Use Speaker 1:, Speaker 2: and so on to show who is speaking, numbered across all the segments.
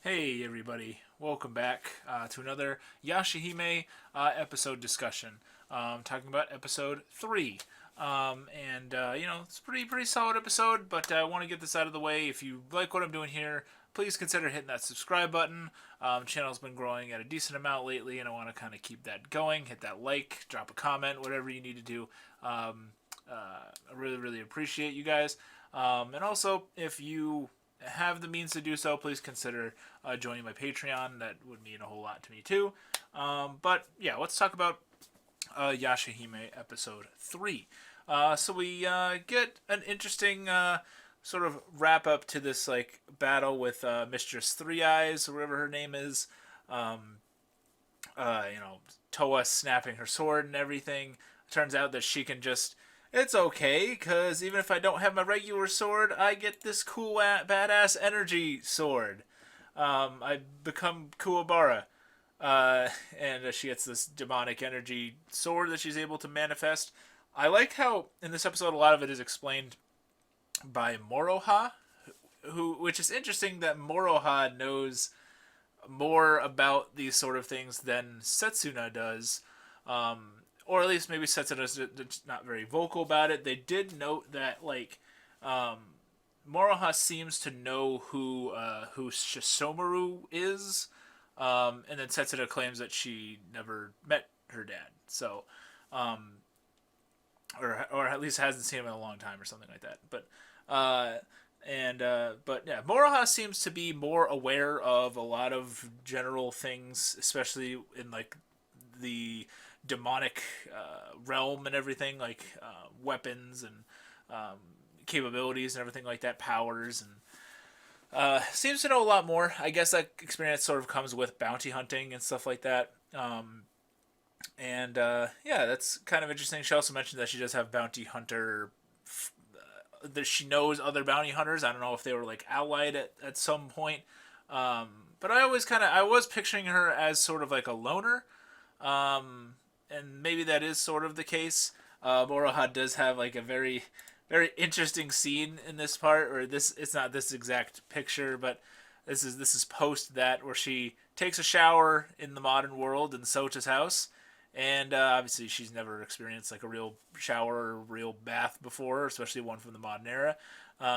Speaker 1: Hey everybody, welcome back to another Yashahime episode discussion. Talking about episode 3. It's a pretty solid episode, but I want to get this out of the way. If you like what I'm doing here, please consider hitting that subscribe button. Channel's been growing at a decent amount lately, and I want to kind of keep that going. Hit that like, drop a comment, whatever you need to do. I really appreciate you guys. And also, if you have the means to do so, please consider joining my Patreon. That would mean a whole lot to me too. But yeah, let's talk about Yashahime episode 3. So we get an interesting sort of wrap up to this like battle with Mistress Three Eyes or whatever her name is. Um, Toa snapping her sword and everything. Turns out that she can just. It's okay, because even if I don't have my regular sword, I get this cool, badass energy sword. I become Kuwabara. And she gets this demonic energy sword that she's able to manifest. I like how, in this episode, a lot of it is explained by Moroha, which is interesting that Moroha knows more about these sort of things than Setsuna does. Or at least maybe Setsuna's not very vocal about it. They did note that um, Moroha seems to know who Shisomaru is, and then Setsuna claims that she never met her dad. So, or at least hasn't seen him in a long time or something like that. But yeah, Moroha seems to be more aware of a lot of general things, especially in like the demonic realm and everything, like weapons and capabilities and everything like that, powers, and seems to know a lot more. I guess that experience sort of comes with bounty hunting and stuff like that. Yeah, that's kind of interesting. She also mentioned that she does have bounty hunter. That she knows other bounty hunters. I don't know if they were like allied at some point. But I was picturing her as sort of like a loner. And maybe that is sort of the case. Moroha does have like a very interesting scene in this part, or this it's not this exact picture, but this is post that where she takes a shower in the modern world in Sota's house, and obviously she's never experienced like a real shower or real bath before, especially one from the modern era.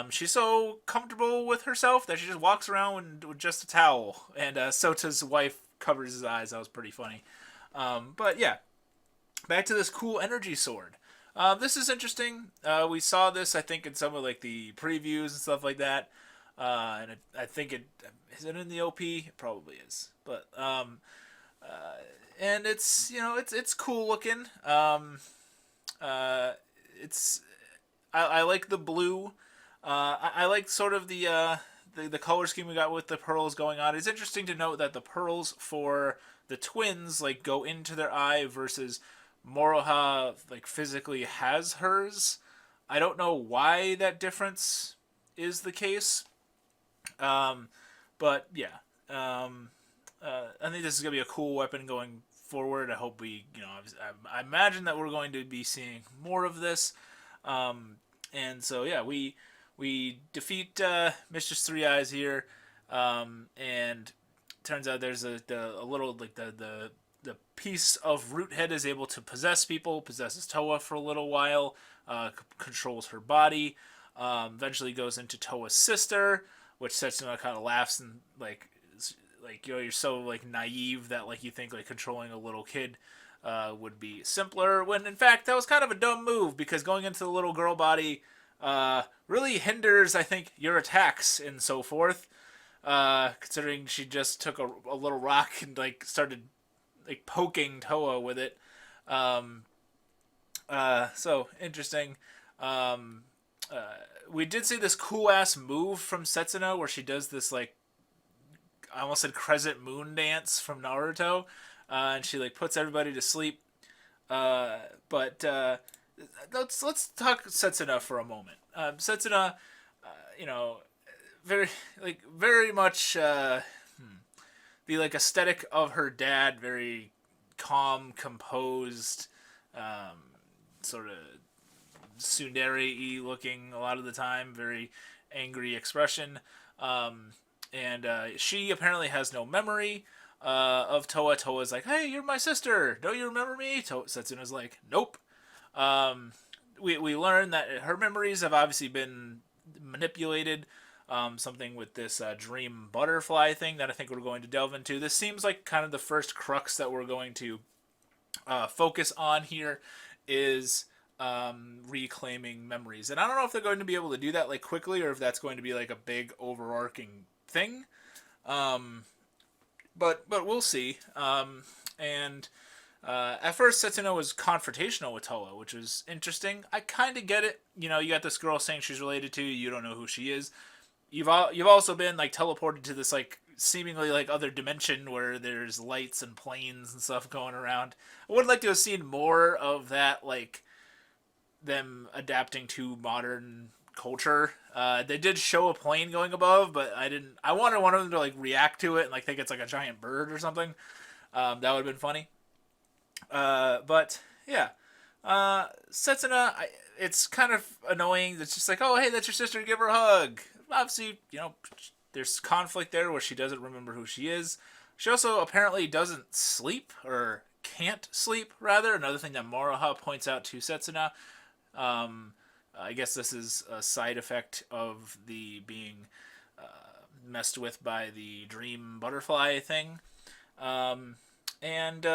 Speaker 1: She's so comfortable with herself that she just walks around with just a towel, and Sota's wife covers his eyes. That was pretty funny. But yeah, back to this cool energy sword. This is interesting. We saw this, I think, in some of like the previews and stuff like that. I think it is it in the OP. It probably is. But and it's cool looking. It's I like the blue. I like sort of the color scheme we got with the pearls going on. It's interesting to note that the pearls for the twins like go into their eye versus Moroha like physically has hers. I don't know why that difference is the case. Um, but yeah, I think this is gonna be a cool weapon going forward. I hope I imagine that we're going to be seeing more of this. And so yeah, we defeat Mistress Three Eyes here, and turns out there's a little like the piece of Root Head is able to possess people, possesses Toa for a little while, controls her body, eventually goes into Toa's sister, which Setsuna kind of laughs and like you're so like naive that like you think like controlling a little kid would be simpler, when in fact that was kind of a dumb move, because going into the little girl body really hinders, I think, your attacks and so forth. Considering she just took a little rock and like started like poking Toa with it. So interesting. Um, we did see this cool ass move from Setsuna where she does this like I almost said crescent moon dance from Naruto, and she like puts everybody to sleep. But let's talk Setsuna for a moment. Setsuna, you know, very much the like aesthetic of her dad, very calm, composed, sort of tsundere-y looking a lot of the time, very angry expression. and she apparently has no memory of Toa. Toa's like, "Hey, you're my sister. Don't you remember me?" Setsuna's like, "Nope." Um, we learn that her memories have obviously been manipulated. Something with this dream butterfly thing that I think we're going to delve into. This seems like kind of the first crux that we're going to focus on here is reclaiming memories. And I don't know if they're going to be able to do that like quickly or if that's going to be like a big overarching thing. Um, but we'll see. And at first, Setsuna was confrontational with Toa, which was interesting. I kind of get it. You know, you got this girl saying she's related to you. You don't know who she is. You've also been like teleported to this like seemingly like other dimension where there's lights and planes and stuff going around. I would like to have seen more of that, like them adapting to modern culture. They did show a plane going above, but I didn't. I wanted one of them to like react to it and like think it's like a giant bird or something. That would have been funny. But yeah, Setsuna, it's kind of annoying. It's just like, oh hey, that's your sister. Give her a hug. Obviously, you know, there's conflict there where she doesn't remember who she is. She also apparently doesn't sleep or can't sleep. Rather, another thing that Moroha points out to Setsuna. Um, I guess this is a side effect of the being messed with by the dream butterfly thing. Um, and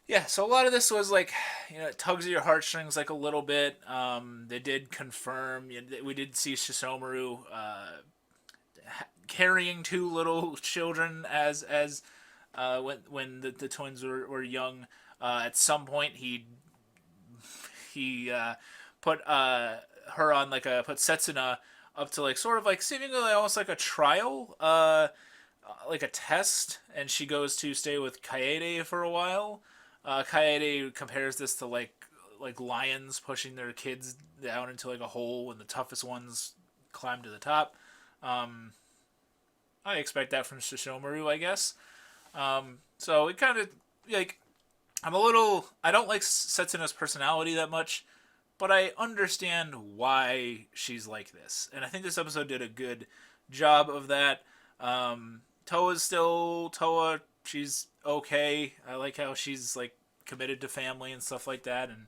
Speaker 1: yeah, so a lot of this was like, you know, it tugs at your heartstrings like a little bit. They did confirm, we did see Shisomaru carrying two little children when the twins were young. At some point, he put her on like put Setsuna up to like sort of like seemingly almost like a trial, like a test, and she goes to stay with Kaede for a while. Kaede compares this to like lions pushing their kids down into like a hole when the toughest ones climb to the top. Um, I expect that from Shishomaru, I guess. So it kind of like I don't like Setsuna's personality that much, but I understand why she's like this, and I think this episode did a good job of that. Toa's still Toa. She's okay. I like how she's like committed to family and stuff like that, and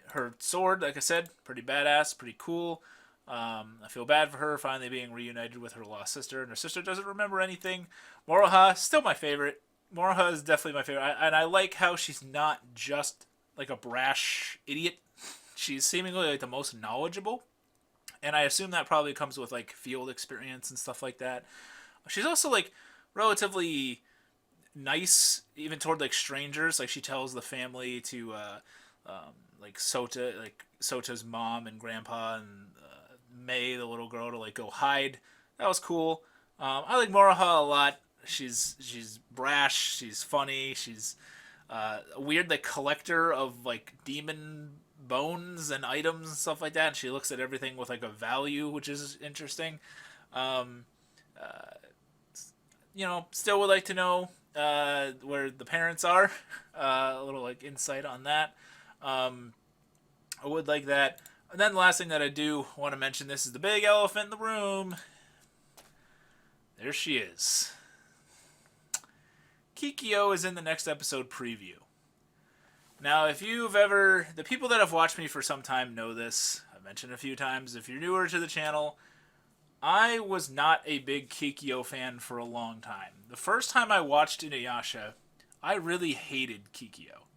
Speaker 1: her sword, like I said, pretty badass, pretty cool. I feel bad for her finally being reunited with her lost sister, and her sister doesn't remember anything. Moroha, still my favorite. Moroha is definitely my favorite, and I like how she's not just like a brash idiot. She's seemingly like the most knowledgeable, and I assume that probably comes with like field experience and stuff like that. She's also like relatively nice, even toward like strangers. Like she tells the family to like Sota's mom and grandpa and May, the little girl, to like go hide. That was cool. I like Moroha a lot. She's brash. She's funny. She's a weird like collector of like demon bones and items and stuff like that. And she looks at everything with like a value, which is interesting. Um, you know, still would like to know where the parents are. A little like insight on that. I would like that. And then the last thing that I do want to mention, this is the big elephant in the room. There she is. Kikyo is in the next episode preview. Now, if you've ever... The people that have watched me for some time know this. I've mentioned it a few times. If you're newer to the channel, I was not a big Kikyo fan for a long time. The first time I watched Inuyasha, I really hated Kikyo.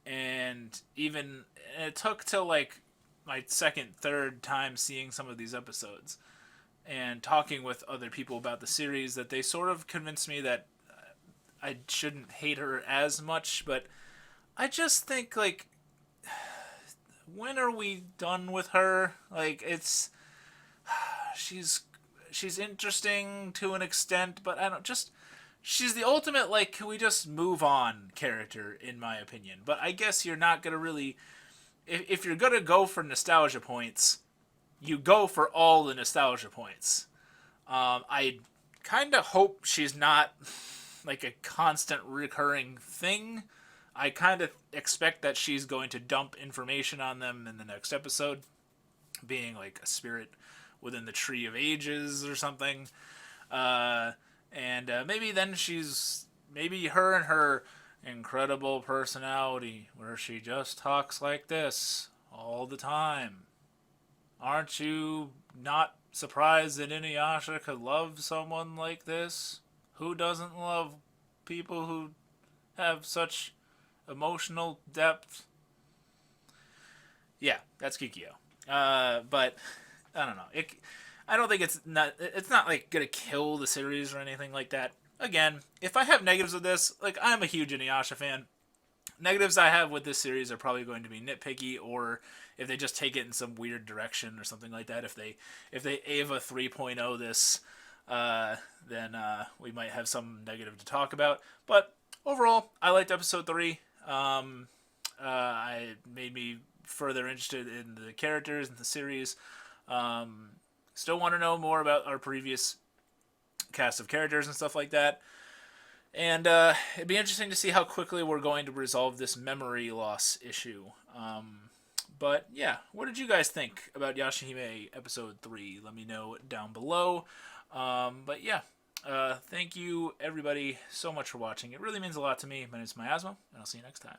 Speaker 1: And it took till like my second, third time seeing some of these episodes and talking with other people about the series that they sort of convinced me that I shouldn't hate her as much, but I just think like when are we done with her? Like she's interesting to an extent, but I don't just she's the ultimate like can we just move on character in my opinion. But I guess you're not going to really if you're going to go for nostalgia points, you go for all the nostalgia points. I kind of hope she's not like a constant recurring thing. I kind of expect that she's going to dump information on them in the next episode, being like a spirit within the Tree of Ages or something. And maybe then maybe her and her incredible personality, where she just talks like this all the time. Aren't you not surprised that Inuyasha could love someone like this? Who doesn't love people who have such emotional depth? Yeah, that's Kikyo. But I don't know. I don't think it's not like gonna kill the series or anything like that. Again, if I have negatives with this, like I'm a huge Inuyasha fan. Negatives I have with this series are probably going to be nitpicky, or if they just take it in some weird direction or something like that. If they Ava 3.0 this, then we might have some negative to talk about. But overall, I liked episode 3. It made me further interested in the characters and the series. Still want to know more about our previous cast of characters and stuff like that. And it'd be interesting to see how quickly we're going to resolve this memory loss issue. But yeah, what did you guys think about Yashahime episode 3? Let me know down below. But yeah, thank you everybody so much for watching. It really means a lot to me. My name is Miasma, and I'll see you next time.